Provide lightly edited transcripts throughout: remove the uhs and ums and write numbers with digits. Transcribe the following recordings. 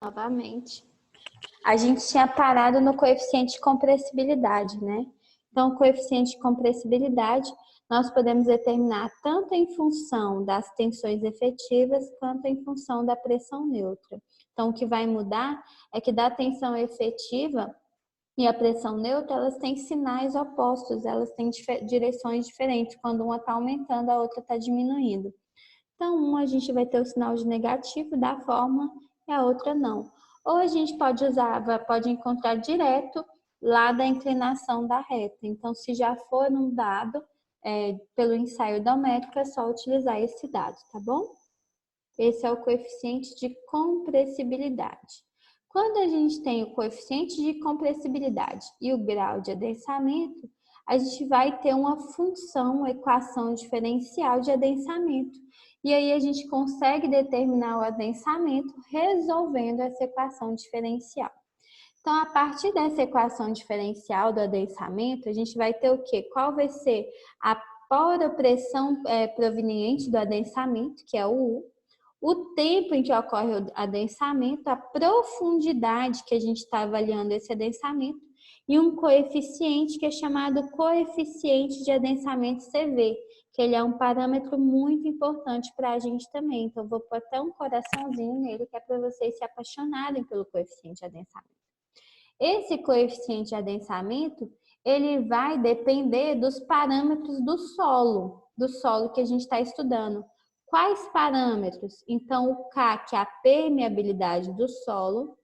Novamente. A gente tinha parado no coeficiente de compressibilidade, né? Então, o coeficiente de compressibilidade nós podemos determinar tanto em função das tensões efetivas quanto em função da pressão neutra. Então, o que vai mudar é que da tensão efetiva e a pressão neutra, elas têm sinais opostos, elas têm direções diferentes. Quando uma está aumentando, a outra está diminuindo. Então, uma a gente vai ter o sinal de negativo da forma e a outra não. Ou a gente pode pode encontrar direto lá da inclinação da reta. Então, se já for um dado pelo ensaio dométrico, é só utilizar esse dado, tá bom? Esse é o coeficiente de compressibilidade. Quando a gente tem o coeficiente de compressibilidade e o grau de adensamento, a gente vai ter uma função, uma equação diferencial de adensamento. E aí a gente consegue determinar o adensamento resolvendo essa equação diferencial. Então, a partir dessa equação diferencial do adensamento, a gente vai ter o quê? Qual vai ser a poropressão proveniente do adensamento, que é o U, o tempo em que ocorre o adensamento, a profundidade que a gente está avaliando esse adensamento e um coeficiente que é chamado coeficiente de adensamento CV, que ele é um parâmetro muito importante para a gente também. Então, eu vou pôr até um coraçãozinho nele, que é para vocês se apaixonarem pelo coeficiente de adensamento. Esse coeficiente de adensamento, ele vai depender dos parâmetros do solo que a gente está estudando. Quais parâmetros? Então, o K, que é a permeabilidade do solo,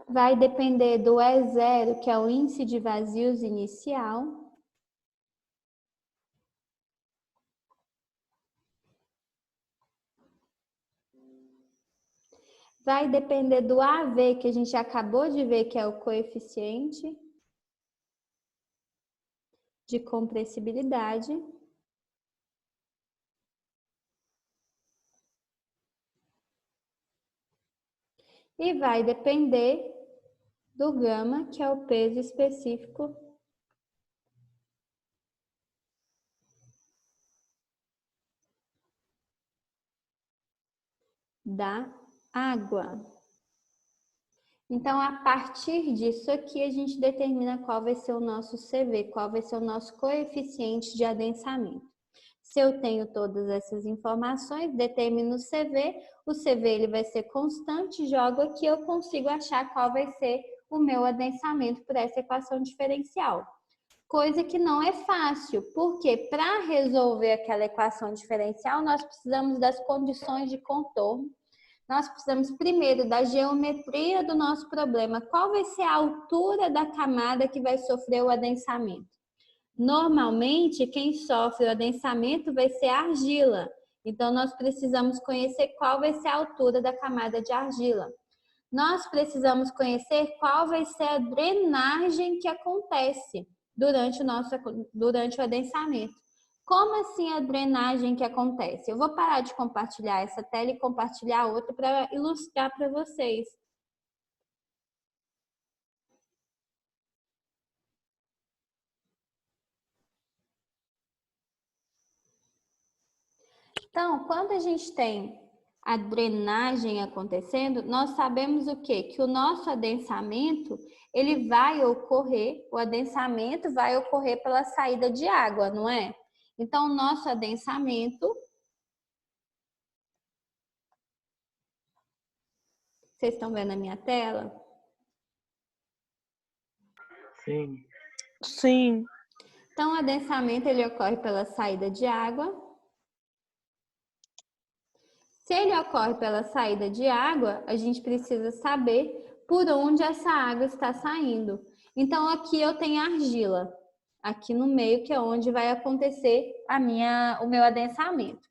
vai depender do E0, que é o índice de vazios inicial, vai depender do AV, que a gente acabou de ver que é o coeficiente de compressibilidade. E vai depender do gama, que é o peso específico da água. Então, a partir disso aqui, a gente determina qual vai ser o nosso CV, qual vai ser o nosso coeficiente de adensamento. Se eu tenho todas essas informações, determino o CV ele vai ser constante, jogo aqui, eu consigo achar qual vai ser o meu adensamento por essa equação diferencial. Coisa que não é fácil, porque para resolver aquela equação diferencial, nós precisamos das condições de contorno. Nós precisamos primeiro da geometria do nosso problema. Qual vai ser a altura da camada que vai sofrer o adensamento? Normalmente, quem sofre o adensamento vai ser a argila. Então, nós precisamos conhecer qual vai ser a altura da camada de argila. Nós precisamos conhecer qual vai ser a drenagem que acontece durante o adensamento. Como assim a drenagem que acontece? Eu vou parar de compartilhar essa tela e compartilhar outra para ilustrar para vocês. Então, quando a gente tem a drenagem acontecendo, nós sabemos o quê? Que o nosso adensamento, ele vai ocorrer, o adensamento vai ocorrer pela saída de água, não é? Então, o nosso adensamento, vocês estão vendo a minha tela? Sim. Sim. Então, o adensamento, ele ocorre pela saída de água. Se ele ocorre pela saída de água, a gente precisa saber por onde essa água está saindo. Então, aqui eu tenho argila, aqui no meio, que é onde vai acontecer o meu adensamento.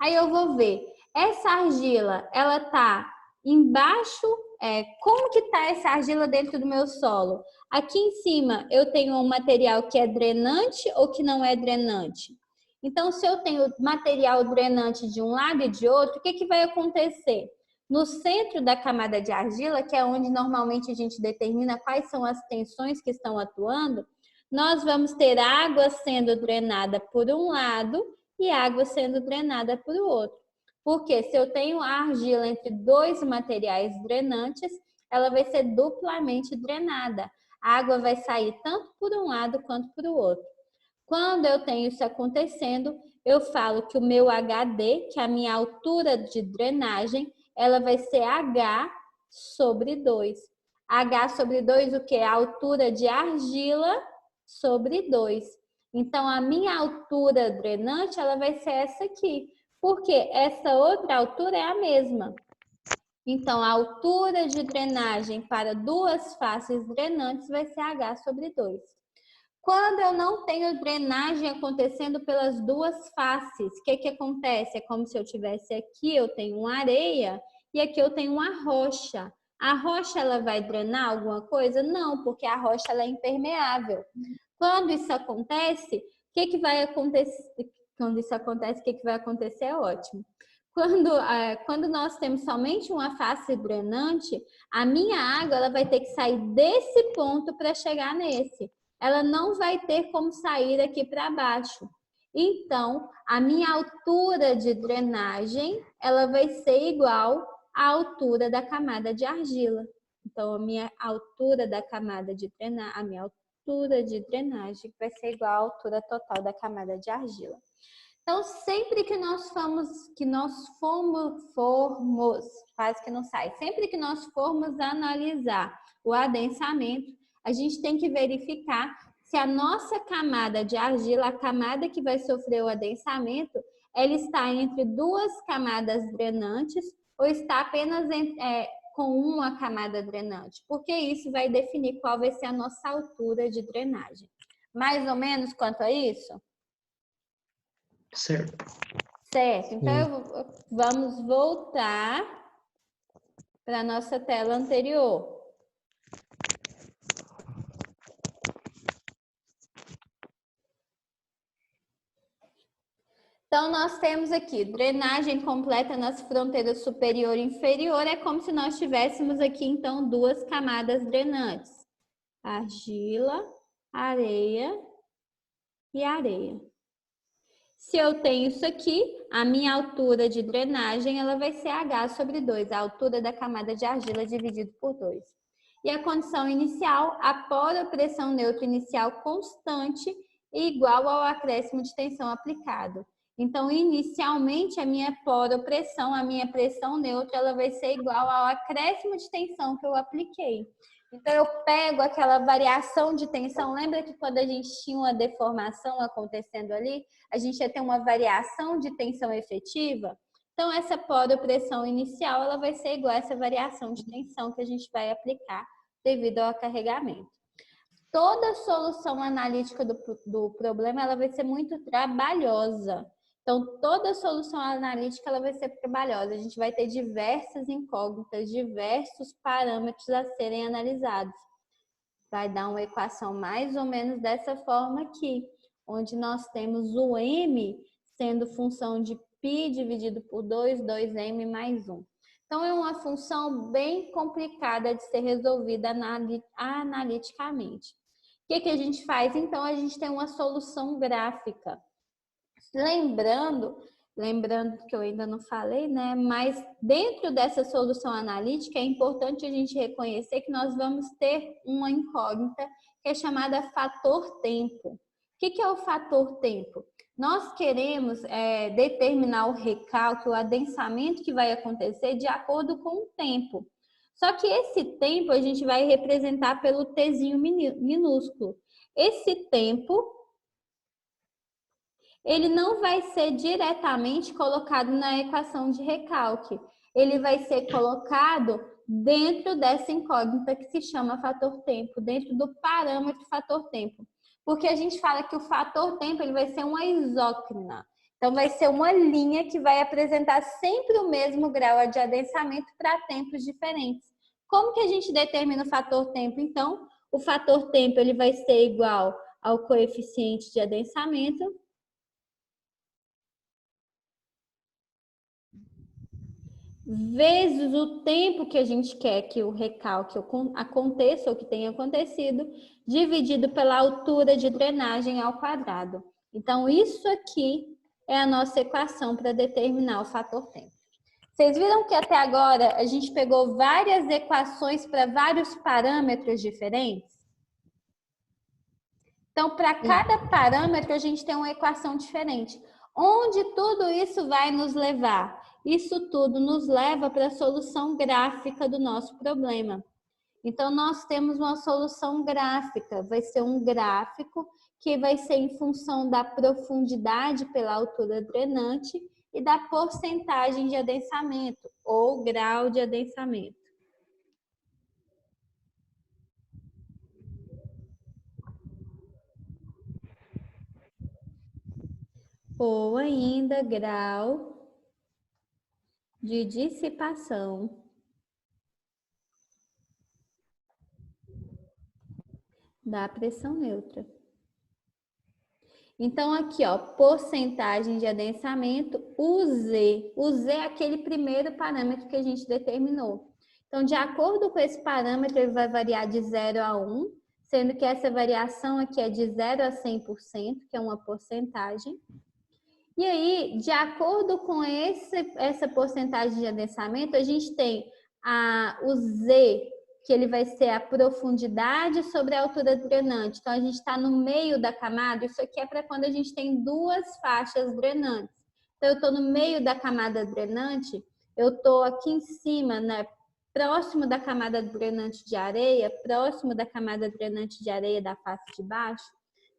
Aí eu vou ver, essa argila, ela está embaixo, como que está essa argila dentro do meu solo? Aqui em cima, eu tenho um material que é drenante ou que não é drenante? Então, se eu tenho material drenante de um lado e de outro, o que, que vai acontecer? No centro da camada de argila, que é onde normalmente a gente determina quais são as tensões que estão atuando, nós vamos ter água sendo drenada por um lado e água sendo drenada por outro. Porque se eu tenho a argila entre dois materiais drenantes, ela vai ser duplamente drenada. A água vai sair tanto por um lado quanto por o outro. Quando eu tenho isso acontecendo, eu falo que o meu HD, que é a minha altura de drenagem, ela vai ser H sobre 2. H sobre 2, o que? A altura de argila sobre 2. Então, a minha altura drenante, ela vai ser essa aqui, porque essa outra altura é a mesma. Então, a altura de drenagem para duas faces drenantes vai ser H sobre 2. Quando eu não tenho drenagem acontecendo pelas duas faces, o que acontece? É como se eu tivesse aqui, eu tenho uma areia e aqui eu tenho uma rocha. A rocha, ela vai drenar alguma coisa? Não, porque a rocha ela é impermeável. Quando isso acontece, o que vai acontecer? Quando isso acontece, o que vai acontecer é ótimo. Quando nós temos somente uma face drenante, a minha água ela vai ter que sair desse ponto para chegar nesse. Ela não vai ter como sair aqui para baixo. Então, a minha altura de drenagem, ela vai ser igual à altura da camada de argila. Então, a minha altura da camada de drenagem, a minha altura de drenagem vai ser igual à altura total da camada de argila. Então, sempre que nós formos analisar o adensamento, a gente tem que verificar se a nossa camada de argila, a camada que vai sofrer o adensamento, ela está entre duas camadas drenantes ou está apenas com uma camada drenante, porque isso vai definir qual vai ser a nossa altura de drenagem. Mais ou menos quanto a isso? Certo. Certo, então vamos voltar para a nossa tela anterior. Então, nós temos aqui drenagem completa nas fronteiras superior e inferior. É como se nós tivéssemos aqui, então, duas camadas drenantes. Argila, areia e areia. Se eu tenho isso aqui, a minha altura de drenagem ela vai ser H sobre 2, a altura da camada de argila dividido por 2. E a condição inicial, a poropressão neutra inicial constante e igual ao acréscimo de tensão aplicado. Então, inicialmente, a minha poropressão, a minha pressão neutra, ela vai ser igual ao acréscimo de tensão que eu apliquei. Então, eu pego aquela variação de tensão. Lembra que quando a gente tinha uma deformação acontecendo ali, a gente ia ter uma variação de tensão efetiva? Então, essa poropressão inicial, ela vai ser igual a essa variação de tensão que a gente vai aplicar devido ao carregamento. Toda solução analítica do problema, ela vai ser muito trabalhosa. Então, toda solução analítica ela vai ser trabalhosa. A gente vai ter diversas incógnitas, diversos parâmetros a serem analisados. Vai dar uma equação mais ou menos dessa forma aqui, onde nós temos o M sendo função de π dividido por 2, 2m mais 1. Então, é uma função bem complicada de ser resolvida analiticamente. O que a gente faz? Então, a gente tem uma solução gráfica. Lembrando que eu ainda não falei, né? Mas dentro dessa solução analítica é importante a gente reconhecer que nós vamos ter uma incógnita que é chamada fator tempo. O que é o fator tempo? Nós queremos determinar o recalque, o adensamento que vai acontecer de acordo com o tempo. Só que esse tempo a gente vai representar pelo tzinho minúsculo. Esse tempo ele não vai ser diretamente colocado na equação de recalque. Ele vai ser colocado dentro dessa incógnita que se chama fator tempo, dentro do parâmetro fator tempo. Porque a gente fala que o fator tempo ele vai ser uma isócrina. Então, vai ser uma linha que vai apresentar sempre o mesmo grau de adensamento para tempos diferentes. Como que a gente determina o fator tempo? Então, o fator tempo ele vai ser igual ao coeficiente de adensamento vezes o tempo que a gente quer que o recalque aconteça ou que tenha acontecido, dividido pela altura de drenagem ao quadrado. Então, isso aqui é a nossa equação para determinar o fator tempo. Vocês viram que até agora a gente pegou várias equações para vários parâmetros diferentes? Então, para cada parâmetro, a gente tem uma equação diferente. Onde tudo isso vai nos levar? Isso tudo nos leva para a solução gráfica do nosso problema. Então, nós temos uma solução gráfica. Vai ser um gráfico que vai ser em função da profundidade pela altura drenante e da porcentagem de adensamento, ou grau de adensamento. Ou ainda grau de dissipação da pressão neutra. Então, aqui, ó, porcentagem de adensamento, o Z. O Z é aquele primeiro parâmetro que a gente determinou. Então, de acordo com esse parâmetro, ele vai variar de 0 a 1, sendo que essa variação aqui é de 0 a 100%, que é uma porcentagem. E aí, de acordo com essa porcentagem de adensamento, a gente tem o Z, que ele vai ser a profundidade sobre a altura drenante. Então, a gente está no meio da camada. Isso aqui é para quando a gente tem duas faixas drenantes. Então, eu estou no meio da camada drenante, eu estou aqui em cima, né, próximo da camada drenante de areia, próximo da camada drenante de areia da face de baixo.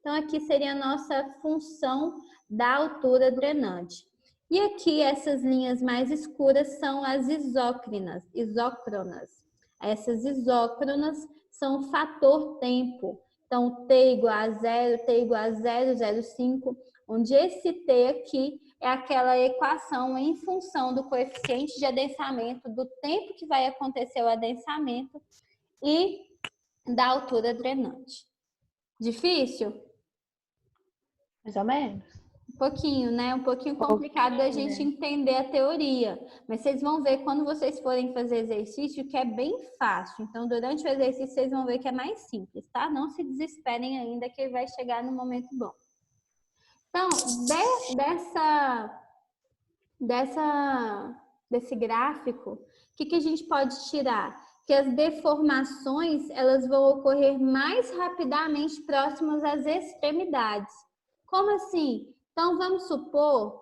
Então, aqui seria a nossa função da altura drenante. E aqui, essas linhas mais escuras são as isócronas. Essas isócronas são o fator tempo. Então, T igual a 0, T igual a 0,05, onde esse T aqui é aquela equação em função do coeficiente de adensamento, do tempo que vai acontecer o adensamento e da altura drenante. Difícil? Mais ou menos. Um pouquinho, né? Um pouquinho complicado da gente entender a teoria. Mas vocês vão ver quando vocês forem fazer exercício que é bem fácil. Então, durante o exercício, vocês vão ver que é mais simples, tá? Não se desesperem ainda que vai chegar no momento bom. Então, desse gráfico, o que a gente pode tirar? Que as deformações, elas vão ocorrer mais rapidamente próximas às extremidades. Como assim? Então, vamos supor...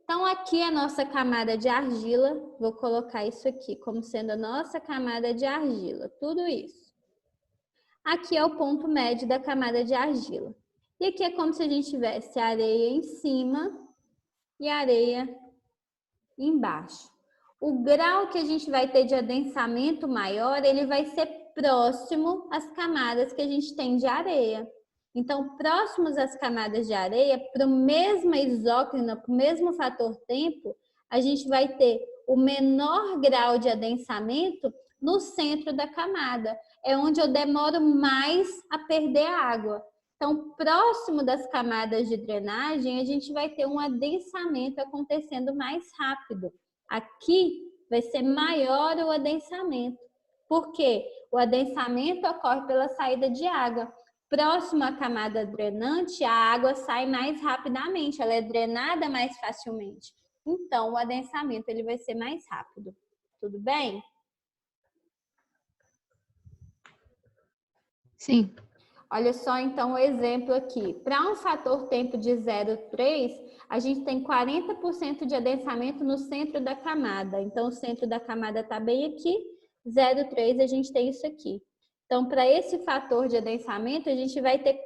Então, aqui é a nossa camada de argila. Vou colocar isso aqui como sendo a nossa camada de argila. Tudo isso. Aqui é o ponto médio da camada de argila. E aqui é como se a gente tivesse areia em cima e areia embaixo. O grau que a gente vai ter de adensamento maior, ele vai ser próximo às camadas que a gente tem de areia. Então, próximos às camadas de areia, para o mesmo isócrona, para o mesmo fator tempo, a gente vai ter o menor grau de adensamento no centro da camada. É onde eu demoro mais a perder água. Então, próximo das camadas de drenagem, a gente vai ter um adensamento acontecendo mais rápido. Aqui vai ser maior o adensamento. Por quê? O adensamento ocorre pela saída de água. Próximo à camada drenante, a água sai mais rapidamente, ela é drenada mais facilmente. Então, o adensamento ele vai ser mais rápido. Tudo bem? Sim. Olha só, então, o exemplo aqui. Para um fator tempo de 0,3, a gente tem 40% de adensamento no centro da camada. Então, o centro da camada está bem aqui, 0,3 a gente tem isso aqui. Então, para esse fator de adensamento, a gente vai ter...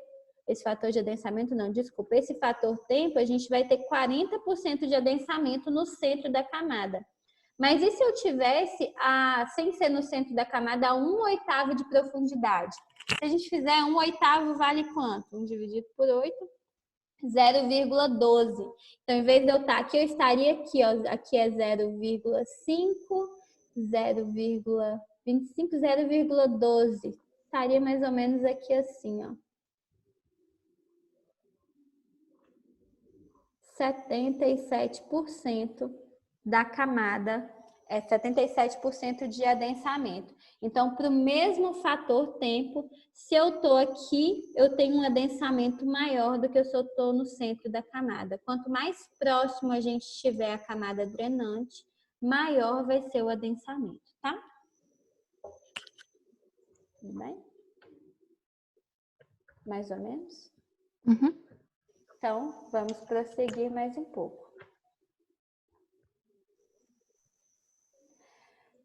Esse fator de adensamento, não, desculpa. Esse fator tempo, a gente vai ter 40% de adensamento no centro da camada. Mas e se eu tivesse, sem ser no centro da camada, a 1/8 de profundidade? Se a gente fizer 1/8 vale quanto? 1 dividido por 8, 0,12. Então, em vez de eu estar aqui, eu estaria aqui, ó. Aqui é 0,5, 0,25, 0,12. Estaria mais ou menos aqui assim, ó. 77% da camada, 77% de adensamento. Então, para o mesmo fator tempo, se eu estou aqui, eu tenho um adensamento maior do que se eu estou no centro da camada. Quanto mais próximo a gente estiver à camada drenante, maior vai ser o adensamento, tá? Tudo bem? Mais ou menos? Uhum. Então, vamos prosseguir mais um pouco.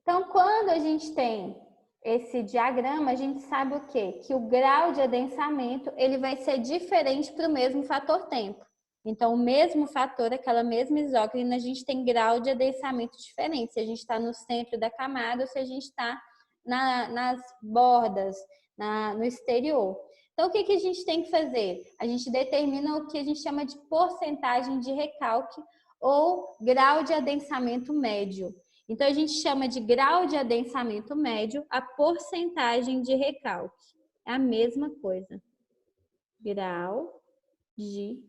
Então, quando a gente tem esse diagrama, a gente sabe o quê? Que o grau de adensamento, ele vai ser diferente para o mesmo fator tempo. Então, o mesmo fator, aquela mesma isócrina, a gente tem grau de adensamento diferente. Se a gente está no centro da camada ou se a gente está nas bordas, no exterior. Então, o que a gente tem que fazer? A gente determina o que a gente chama de porcentagem de recalque ou grau de adensamento médio. Então, a gente chama de grau de adensamento médio a porcentagem de recalque. É a mesma coisa. Grau de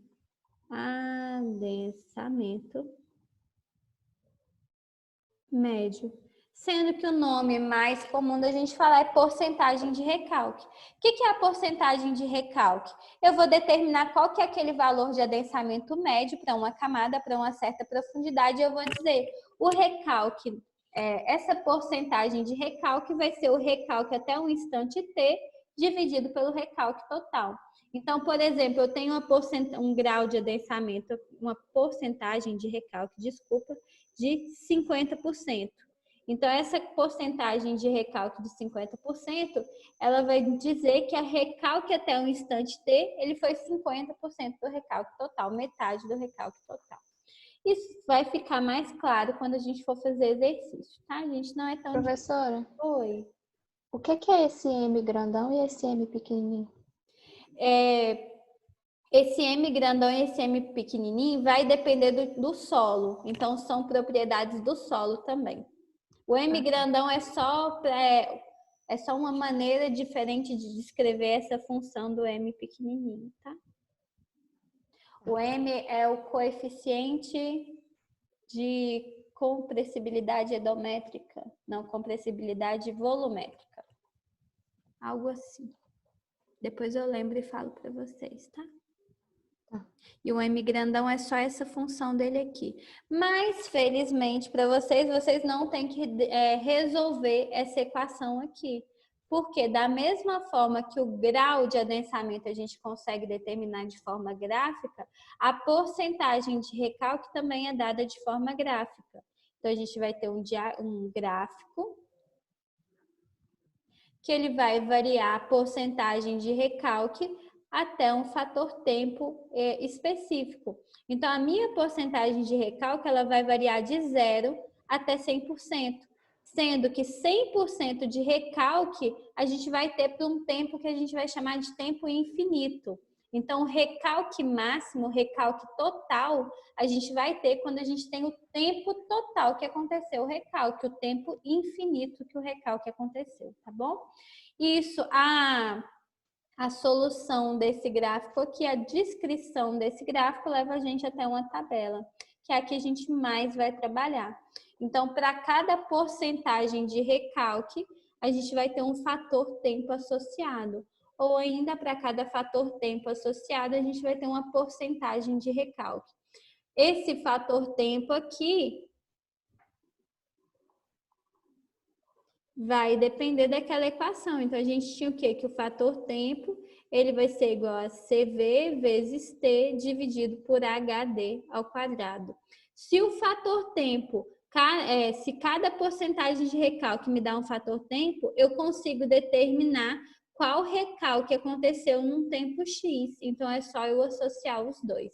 adensamento médio. Sendo que o nome mais comum da gente falar é porcentagem de recalque. O que é a porcentagem de recalque? Eu vou determinar qual que é aquele valor de adensamento médio para uma camada, para uma certa profundidade, e eu vou dizer o recalque. Essa porcentagem de recalque vai ser o recalque até um instante t dividido pelo recalque total. Então, por exemplo, eu tenho um grau de adensamento, uma porcentagem de recalque, desculpa, de 50%. Então, essa porcentagem de recalque de 50%, ela vai dizer que a recalque até um instante t, ele foi 50% do recalque total, metade do recalque total. Isso vai ficar mais claro quando a gente for fazer exercício, tá? A gente não é tão... Professora, Oi. o que é esse M grandão e esse M pequenininho? Esse M grandão e esse M pequenininho vai depender do solo. Então, são propriedades do solo também. O M grandão é só uma maneira diferente de descrever essa função do M pequenininho, tá? O M é o coeficiente de compressibilidade edométrica, não, compressibilidade volumétrica. Algo assim. Depois eu lembro e falo para vocês, tá? E o M grandão é só essa função dele aqui. Mas, felizmente, para vocês não têm que resolver essa equação aqui. Porque da mesma forma que o grau de adensamento a gente consegue determinar de forma gráfica, a porcentagem de recalque também é dada de forma gráfica. Então, a gente vai ter um gráfico que ele vai variar a porcentagem de recalque até um fator tempo específico. Então, a minha porcentagem de recalque ela vai variar de 0 até 100%, sendo que 100% de recalque a gente vai ter por um tempo que a gente vai chamar de tempo infinito. Então, o recalque máximo, o recalque total, a gente vai ter quando a gente tem o tempo total que aconteceu o recalque, o tempo infinito que o recalque aconteceu, tá bom? Isso, a solução desse gráfico aqui, a descrição desse gráfico leva a gente até uma tabela, que é a que a gente mais vai trabalhar. Então, para cada porcentagem de recalque, a gente vai ter um fator tempo associado. Ou ainda, para cada fator tempo associado, a gente vai ter uma porcentagem de recalque. Esse fator tempo aqui vai depender daquela equação. Então, a gente tinha o quê? Que o fator tempo, ele vai ser igual a CV vezes T dividido por HD ao quadrado. Se o fator tempo, se cada porcentagem de recalque me dá um fator tempo, eu consigo determinar qual recalque aconteceu num tempo X. Então, é só eu associar os dois.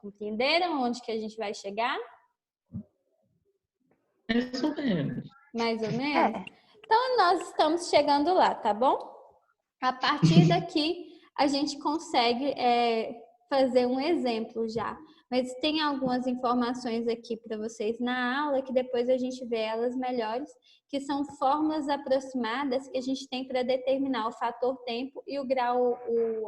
Entenderam onde que a gente vai chegar? Mais ou menos. Mais ou menos? Então, nós estamos chegando lá, tá bom? A partir daqui, a gente consegue fazer um exemplo já. Mas tem algumas informações aqui para vocês na aula que depois a gente vê elas melhores, que são fórmulas aproximadas que a gente tem para determinar o fator tempo e o grau,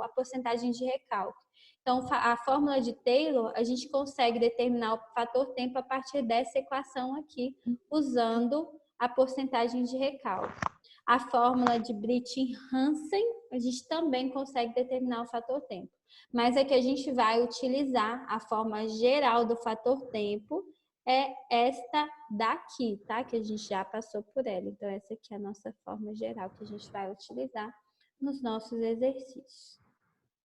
a porcentagem de recalque. Então, a fórmula de Taylor, a gente consegue determinar o fator tempo a partir dessa equação aqui, usando a porcentagem de recalque. A fórmula de Brittin-Hansen, a gente também consegue determinar o fator tempo. Mas aqui a gente vai utilizar a forma geral do fator tempo, é esta daqui, tá? Que a gente já passou por ela. Então, essa aqui é a nossa forma geral que a gente vai utilizar nos nossos exercícios.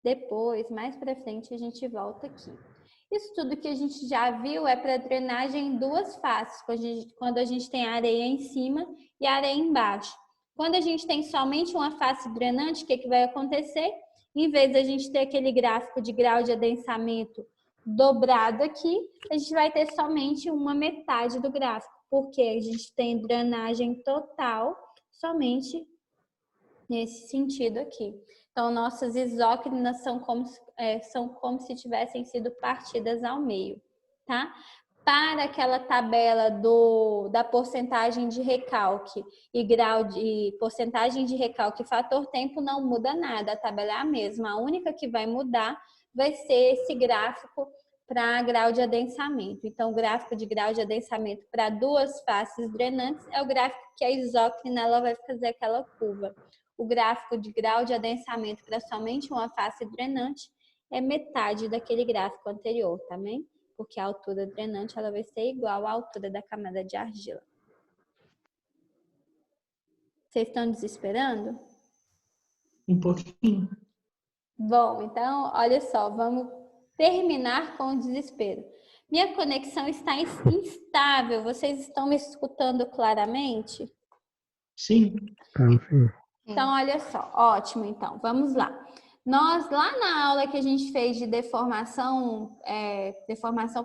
Depois, mais para frente, a gente volta aqui. Isso tudo que a gente já viu é para drenagem em duas faces, quando a gente tem areia em cima e areia embaixo. Quando a gente tem somente uma face drenante, o que vai acontecer? Em vez de a gente ter aquele gráfico de grau de adensamento dobrado aqui, a gente vai ter somente uma metade do gráfico, porque a gente tem drenagem total somente nesse sentido aqui. Então, nossas isócrinas são como se tivessem sido partidas ao meio, tá? Para aquela tabela da porcentagem de recalque e grau de porcentagem de recalque e fator tempo, não muda nada, a tabela é a mesma. A única que vai mudar vai ser esse gráfico para grau de adensamento. Então, o gráfico de grau de adensamento para duas faces drenantes é o gráfico que a isócrina ela vai fazer aquela curva. O gráfico de grau de adensamento para somente uma face drenante é metade daquele gráfico anterior, tá bem? Porque a altura drenante ela vai ser igual à altura da camada de argila. Vocês estão desesperando? Um pouquinho. Bom, então, olha só, vamos terminar com o desespero. Minha conexão está instável, vocês estão me escutando claramente? Sim. Então, olha só, ótimo, então, vamos lá. Nós, lá na aula que a gente fez de deformação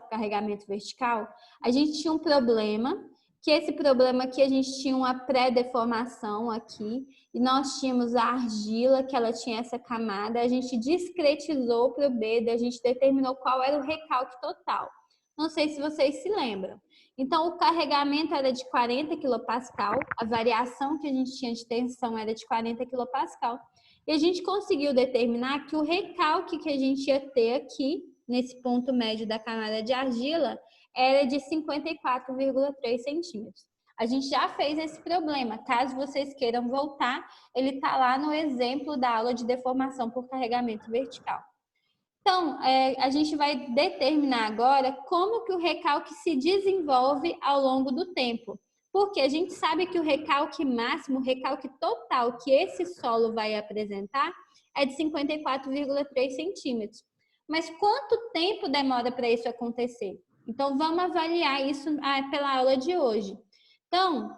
por carregamento vertical, a gente tinha um problema, que esse problema aqui a gente tinha uma pré-deformação aqui, e nós tínhamos a argila, que ela tinha essa camada, a gente discretizou para o B, a gente determinou qual era o recalque total. Não sei se vocês se lembram. Então, o carregamento era de 40 kPa, a variação que a gente tinha de tensão era de 40 kPa, e a gente conseguiu determinar que o recalque que a gente ia ter aqui, nesse ponto médio da camada de argila, era de 54,3 centímetros. A gente já fez esse problema. Caso vocês queiram voltar, ele está lá no exemplo da aula de deformação por carregamento vertical. Então, a gente vai determinar agora como que o recalque se desenvolve ao longo do tempo. Porque a gente sabe que o recalque máximo, o recalque total que esse solo vai apresentar é de 54,3 centímetros. Mas quanto tempo demora para isso acontecer? Então, vamos avaliar isso pela aula de hoje. Então,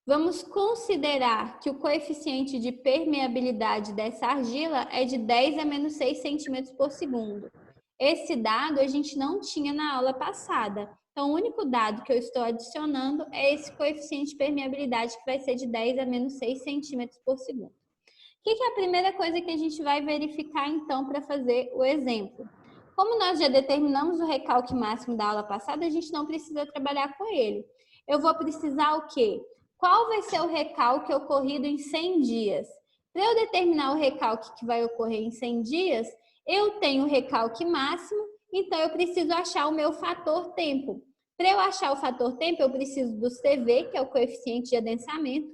vamos considerar que o coeficiente de permeabilidade dessa argila é de 10 a menos 6 centímetros por segundo. Esse dado a gente não tinha na aula passada. Então, o único dado que eu estou adicionando é esse coeficiente de permeabilidade, que vai ser de 10 a menos 6 centímetros por segundo. O que é a primeira coisa que a gente vai verificar, então, para fazer o exemplo? Como nós já determinamos o recalque máximo da aula passada, a gente não precisa trabalhar com ele. Eu vou precisar o quê? Qual vai ser o recalque ocorrido em 100 dias? Para eu determinar o recalque que vai ocorrer em 100 dias, eu tenho o recalque máximo, então eu preciso achar o meu fator tempo. Para eu achar o fator tempo, eu preciso do CV, que é o coeficiente de adensamento,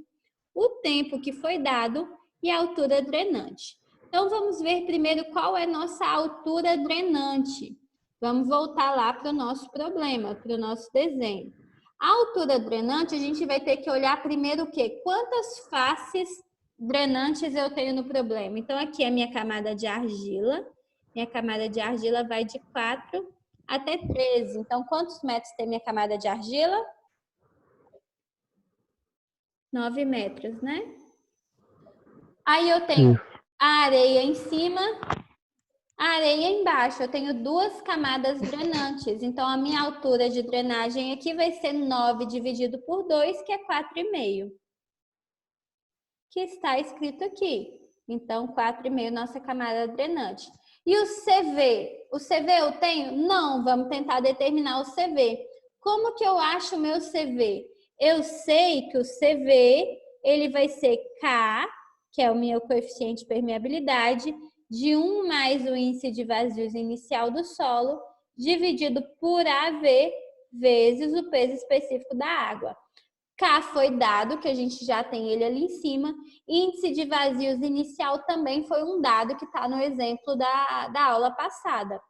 o tempo que foi dado e a altura drenante. Então, vamos ver primeiro qual é a nossa altura drenante. Vamos voltar lá para o nosso problema, para o nosso desenho. A altura drenante, a gente vai ter que olhar primeiro o quê? Quantas faces drenantes eu tenho no problema? Então, aqui é a minha camada de argila. Minha camada de argila vai de 4 até 13. Então, quantos metros tem minha camada de argila? 9 metros, né? Aí eu tenho a areia em cima, a areia embaixo. Eu tenho duas camadas drenantes. Então, a minha altura de drenagem aqui vai ser 9 dividido por 2, que é 4,5. Que está escrito aqui. Então, 4,5 nossa camada drenante. E o CV? O CV eu tenho? Não, vamos tentar determinar o CV. Como que eu acho o meu CV? Eu sei que o CV, ele vai ser K, que é o meu coeficiente de permeabilidade, de 1 mais o índice de vazios inicial do solo, dividido por AV vezes o peso específico da água. K foi dado, que a gente já tem ele ali em cima. Índice de vazios inicial também foi um dado que está no exemplo da aula passada.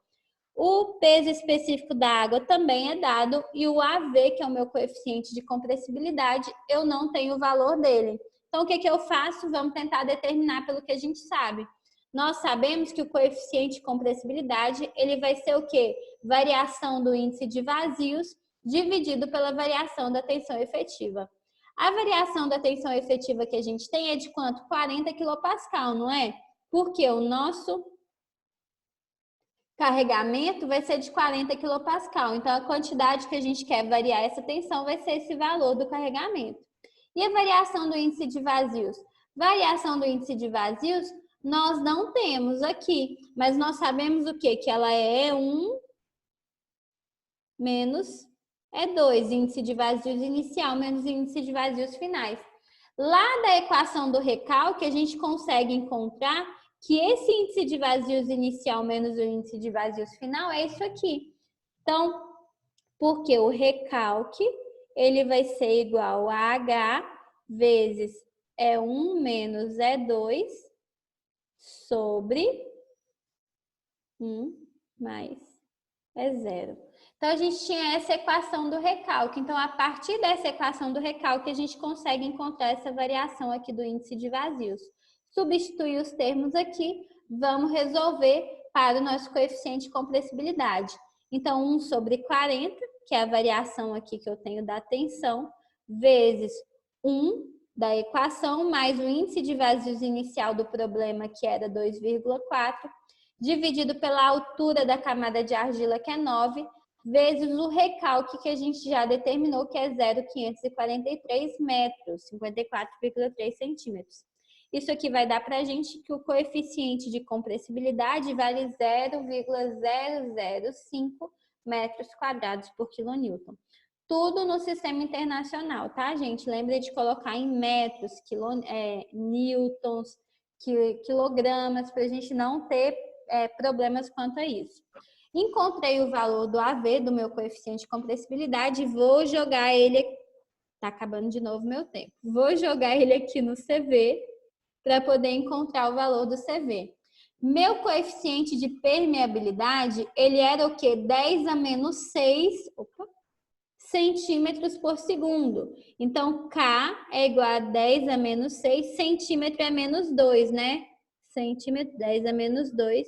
O peso específico da água também é dado e o AV, que é o meu coeficiente de compressibilidade, eu não tenho o valor dele. Então, o que eu faço? Vamos tentar determinar pelo que a gente sabe. Nós sabemos que o coeficiente de compressibilidade, ele vai ser o quê? Variação do índice de vazios dividido pela variação da tensão efetiva. A variação da tensão efetiva que a gente tem é de quanto? 40 kPa, não é? Porque o nosso carregamento vai ser de 40 kPa. Então, a quantidade que a gente quer variar essa tensão vai ser esse valor do carregamento. E a variação do índice de vazios? Variação do índice de vazios nós não temos aqui, mas nós sabemos o quê? Que ela é 1 menos é 2, índice de vazios inicial menos índice de vazios finais. Lá da equação do recalque, a gente consegue encontrar que esse índice de vazios inicial menos o índice de vazios final é isso aqui. Então, porque o recalque, ele vai ser igual a H vezes E1 menos E2 sobre 1 mais E0. Então, a gente tinha essa equação do recalque. Então, a partir dessa equação do recalque, a gente consegue encontrar essa variação aqui do índice de vazios. Substituir os termos aqui, vamos resolver para o nosso coeficiente de compressibilidade. Então, 1 sobre 40, que é a variação aqui que eu tenho da tensão, vezes 1 da equação, mais o índice de vazios inicial do problema, que era 2,4, dividido pela altura da camada de argila, que é 9, vezes o recalque que a gente já determinou, que é 0,543 metros, 54,3 centímetros. Isso aqui vai dar para a gente que o coeficiente de compressibilidade vale 0,005 metros quadrados por quilonewton. Tudo no sistema internacional, tá, gente? Lembre de colocar em metros, newtons, quilogramas, para a gente não ter problemas quanto a isso. Encontrei o valor do AV, do meu coeficiente de compressibilidade, e vou jogar ele... Tá acabando de novo meu tempo. Vou jogar ele aqui no CV para poder encontrar o valor do CV. Meu coeficiente de permeabilidade, ele era o quê? 10 a menos 6 centímetros por segundo. Então, K é igual a 10 a menos 6, centímetro é menos 2, né? Centímetro, 10 a menos 2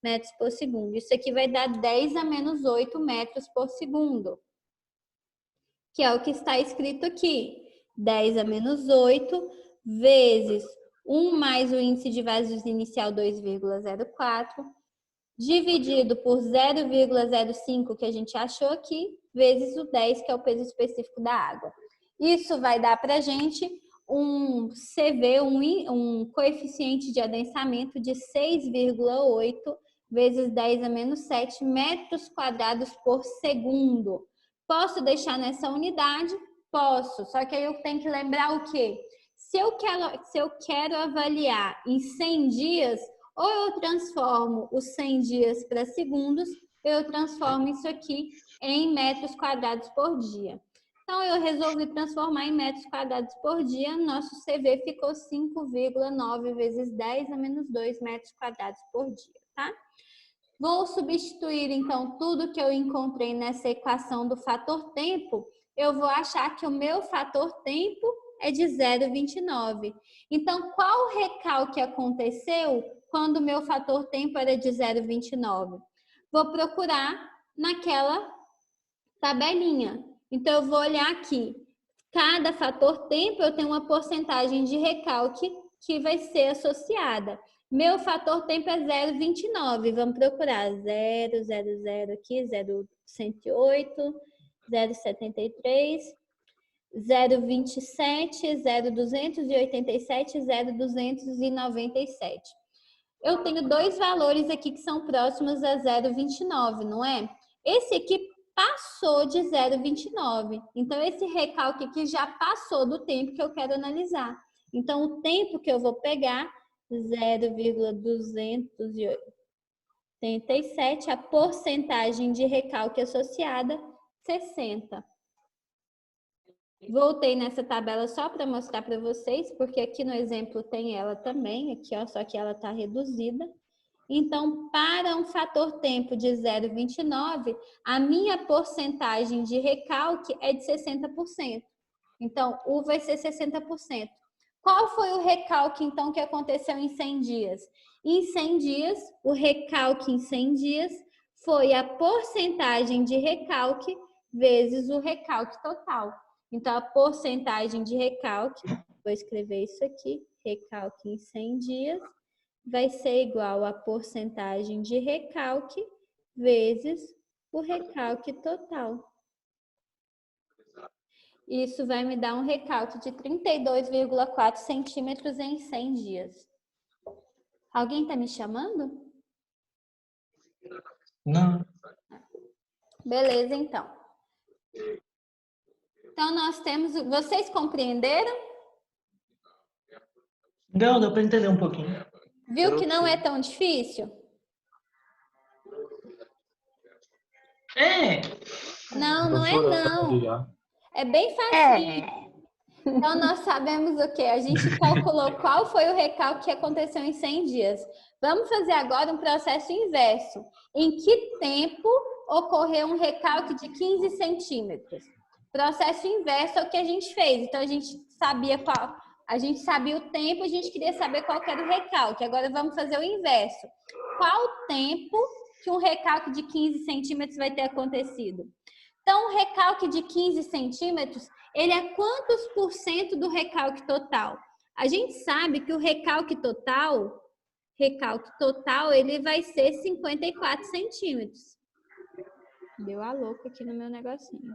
metros por segundo. Isso aqui vai dar 10 a menos 8 metros por segundo, que é o que está escrito aqui. 10 a menos 8 vezes 1 mais o índice de vazios inicial 2,04, dividido por 0,05 que a gente achou aqui, vezes o 10, que é o peso específico da água. Isso vai dar para a gente um CV, um coeficiente de adensamento de 6,8 vezes 10 a menos 7 metros quadrados por segundo. Posso deixar nessa unidade? Posso, só que aí eu tenho que lembrar o quê? Se eu quero avaliar em 100 dias, ou eu transformo os 100 dias para segundos, eu transformo isso aqui em metros quadrados por dia. Então, eu resolvi transformar em metros quadrados por dia, nosso CV ficou 5,9 vezes 10 a menos 2 metros quadrados por dia, tá? Vou substituir, então, tudo que eu encontrei nessa equação do fator tempo, eu vou achar que o meu fator tempo é de 0,29. Então, qual recalque aconteceu quando o meu fator tempo era de 0,29? Vou procurar naquela tabelinha. Então, eu vou olhar aqui. Cada fator tempo eu tenho uma porcentagem de recalque que vai ser associada. Meu fator tempo é 0,29. Vamos procurar 0, 0, 0 aqui, 0,108, 0,73, 0,27, 0,287, 0,297. Eu tenho dois valores aqui que são próximos a 0,29, não é? Esse aqui passou de 0,29. Então, esse recalque aqui já passou do tempo que eu quero analisar. Então, o tempo que eu vou pegar, 0,287, a porcentagem de recalque associada, 60. Voltei nessa tabela só para mostrar para vocês, porque aqui no exemplo tem ela também, aqui ó, só que ela está reduzida. Então, para um fator tempo de 0,29, a minha porcentagem de recalque é de 60%. Então, U vai ser 60%. Qual foi o recalque, então, que aconteceu em 100 dias? Em 100 dias, o recalque em 100 dias foi a porcentagem de recalque vezes o recalque total. Então, a porcentagem de recalque, vou escrever isso aqui, recalque em 100 dias, vai ser igual a porcentagem de recalque vezes o recalque total. Isso vai me dar um recalque de 32,4 centímetros em 100 dias. Alguém está me chamando? Não. Beleza, então. Então, nós temos... Vocês compreenderam? Não, deu para entender um pouquinho. Viu que não é tão difícil? É. Não, não é não. É bem fácil. Então, nós sabemos o quê? A gente calculou qual foi o recalque que aconteceu em 100 dias. Vamos fazer agora um processo inverso. Em que tempo ocorreu um recalque de 15 centímetros? Processo inverso é o que a gente fez. Então, a gente sabia qual... A gente sabia o tempo, a gente queria saber qual que era o recalque. Agora, vamos fazer o inverso. Qual o tempo que um recalque de 15 centímetros vai ter acontecido? Então, o recalque de 15 centímetros, ele é quantos por cento do recalque total? A gente sabe que o recalque total, ele vai ser 54 centímetros. Deu a louca aqui no meu negocinho.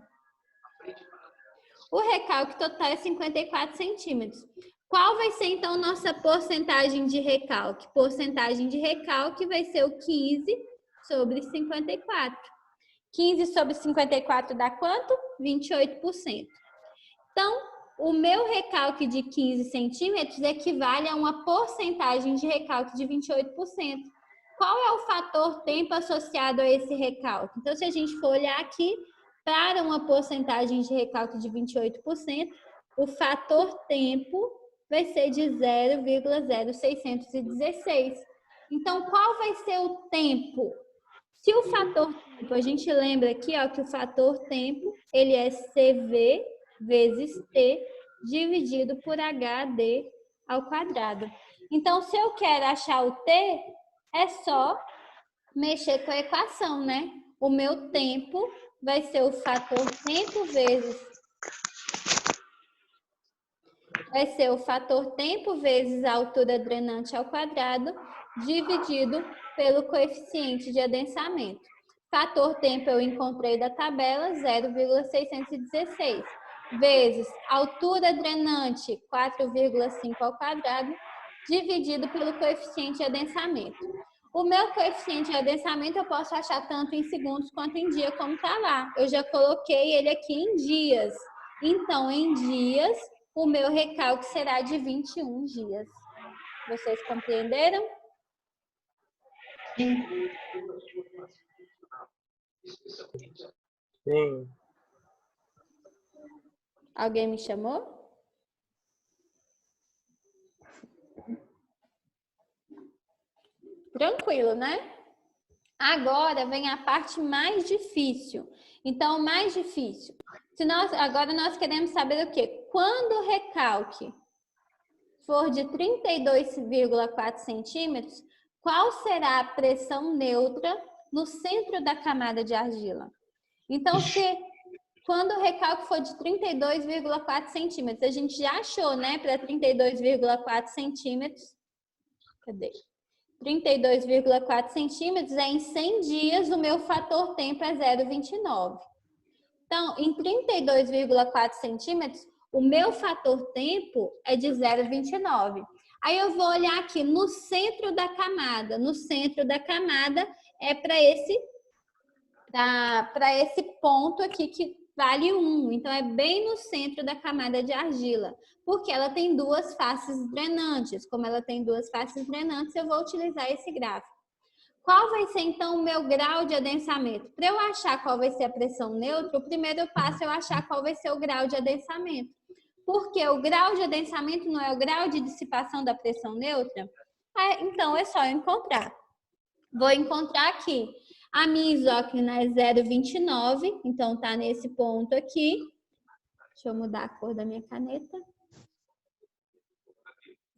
O recalque total é 54 centímetros. Qual vai ser, então, nossa porcentagem de recalque? Porcentagem de recalque vai ser o 15 sobre 54. 15 sobre 54 dá quanto? 28%. Então, o meu recalque de 15 centímetros equivale a uma porcentagem de recalque de 28%. Qual é o fator tempo associado a esse recalque? Então, se a gente for olhar aqui, para uma porcentagem de recalque de 28%, o fator tempo vai ser de 0,0616. Então, qual vai ser o tempo? Se o fator tempo, a gente lembra aqui ó, que o fator tempo, ele é CV vezes T dividido por HD ao quadrado. Então, se eu quero achar o T, é só mexer com a equação, né? O meu tempo vai ser o fator tempo vezes... Vai ser o fator tempo vezes a altura drenante ao quadrado dividido pelo coeficiente de adensamento. Fator tempo eu encontrei da tabela, 0,616, vezes altura drenante, 4,5 ao quadrado, dividido pelo coeficiente de adensamento. O meu coeficiente de adensamento eu posso achar tanto em segundos quanto em dia, como está lá. Eu já coloquei ele aqui em dias. Então, em dias, o meu recalque será de 21 dias. Vocês compreenderam? Sim. Alguém me chamou? Tranquilo, né? Agora vem a parte mais difícil. Então, o mais difícil. Agora nós queremos saber o quê? Quando o recalque for de 32,4 centímetros, qual será a pressão neutra no centro da camada de argila? Então, quando o recalque for de 32,4 centímetros, a gente já achou, né? Para 32,4 centímetros. Cadê? 32,4 centímetros é em 100 dias, o meu fator tempo é 0,29. Então, em 32,4 centímetros, o meu fator tempo é de 0,29. Aí eu vou olhar aqui no centro da camada. No centro da camada é para esse ponto aqui que vale 1. Então, é bem no centro da camada de argila, porque ela tem duas faces drenantes. Como ela tem duas faces drenantes, eu vou utilizar esse gráfico. Qual vai ser, então, o meu grau de adensamento? Para eu achar qual vai ser a pressão neutra, o primeiro passo é eu achar qual vai ser o grau de adensamento. Porque o grau de adensamento não é o grau de dissipação da pressão neutra? Então, é só eu encontrar. Vou encontrar aqui. A minha isóclina é 0,29, então tá nesse ponto aqui. Deixa eu mudar a cor da minha caneta.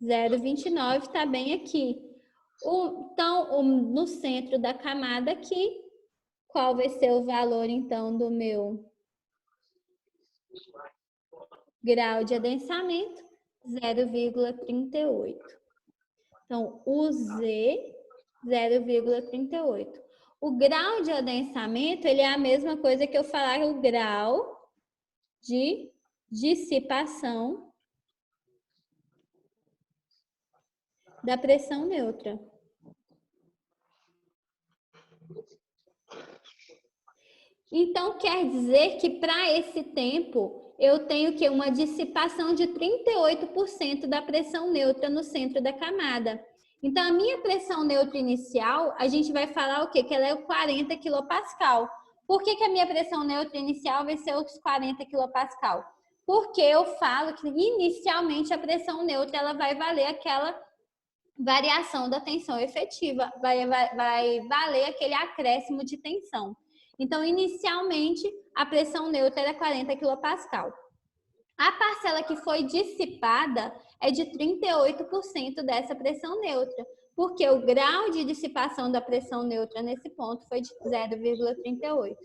0,29 tá bem aqui. Então, no centro da camada aqui, qual vai ser o valor, então, do meu grau de adensamento? 0,38. Então, o Z, 0,38. O grau de adensamento, ele é a mesma coisa que eu falar o grau de dissipação da pressão neutra. Então, quer dizer que para esse tempo, eu tenho que uma dissipação de 38% da pressão neutra no centro da camada. Então, a minha pressão neutra inicial, a gente vai falar o quê? Que ela é o 40 kPa. Por que a minha pressão neutra inicial vai ser os 40 kPa? Porque eu falo que inicialmente a pressão neutra ela vai valer aquela variação da tensão efetiva, vai valer aquele acréscimo de tensão. Então, inicialmente, a pressão neutra era 40 kPa. A parcela que foi dissipada é de 38% dessa pressão neutra, porque o grau de dissipação da pressão neutra nesse ponto foi de 0,38.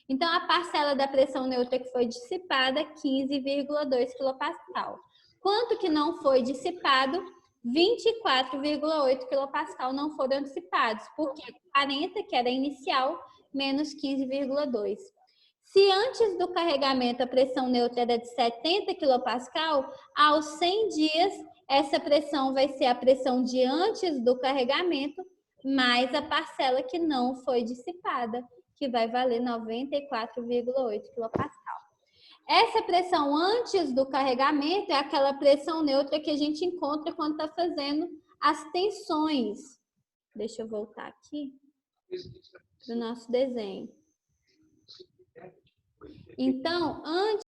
Então, a parcela da pressão neutra que foi dissipada é 15,2 kPa. Quanto que não foi dissipado? 24,8 kPa não foram dissipados, porque 40, que era inicial, menos 15,2. Se antes do carregamento a pressão neutra era de 70 kPa, aos 100 dias essa pressão vai ser a pressão de antes do carregamento mais a parcela que não foi dissipada, que vai valer 94,8 kPa. Essa pressão antes do carregamento é aquela pressão neutra que a gente encontra quando está fazendo as tensões. Deixa eu voltar aqui para o nosso desenho. Então, antes